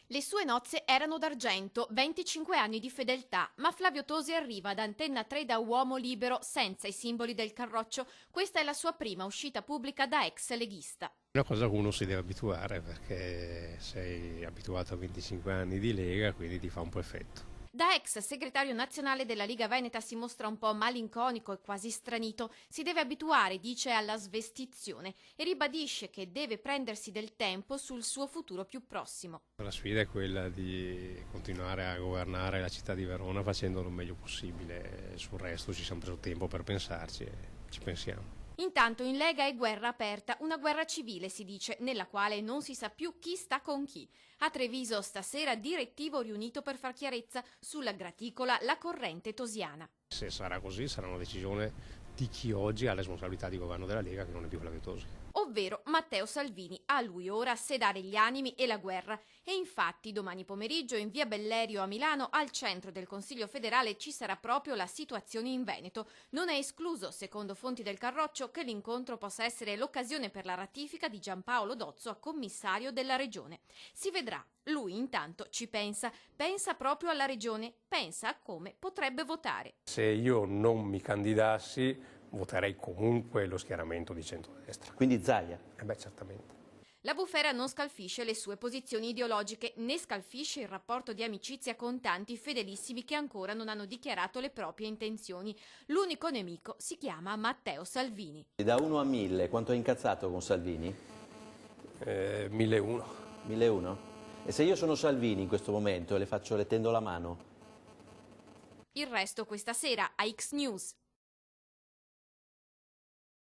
Le sue nozze erano d'argento, 25 anni di fedeltà, ma Flavio Tosi arriva ad Antenna 3 da uomo libero, senza i simboli del Carroccio. Questa è la sua prima uscita pubblica da ex leghista. È una cosa a cui uno si deve abituare perché sei abituato a 25 anni di Lega, quindi ti fa un po' effetto. Da ex segretario nazionale della Liga Veneta si mostra un po' malinconico e quasi stranito. Si deve abituare, dice, alla svestizione e ribadisce che deve prendersi del tempo sul suo futuro più prossimo. La sfida è quella di continuare a governare la città di Verona facendolo il meglio possibile. Sul resto ci siamo preso tempo per pensarci e ci pensiamo. Intanto in Lega è guerra aperta, una guerra civile si dice, nella quale non si sa più chi sta con chi. A Treviso stasera direttivo riunito per far chiarezza sulla graticola La Corrente Tosiana. Se sarà così sarà una decisione di chi oggi ha la responsabilità di governo della Lega, che non è più Flavio Tosi. Ovvero Matteo Salvini. A lui ora sedare gli animi e la guerra. E infatti domani pomeriggio in via Bellerio a Milano, al centro del Consiglio federale, ci sarà proprio la situazione in Veneto. Non è escluso, secondo fonti del Carroccio, che l'incontro possa essere l'occasione per la ratifica di Giampaolo Dozzo a commissario della regione. Si vedrà. Lui intanto ci pensa proprio alla regione, pensa a come potrebbe votare. Se io non mi candidassi, voterei comunque lo schieramento di centrodestra. Quindi Zaia? Certamente. La bufera non scalfisce le sue posizioni ideologiche, né scalfisce il rapporto di amicizia con tanti fedelissimi che ancora non hanno dichiarato le proprie intenzioni. L'unico nemico si chiama Matteo Salvini. Da 1 a 1000, quanto è incazzato con Salvini? 1001. 1001? E se io sono Salvini in questo momento e le tendo la mano? Il resto questa sera a X News.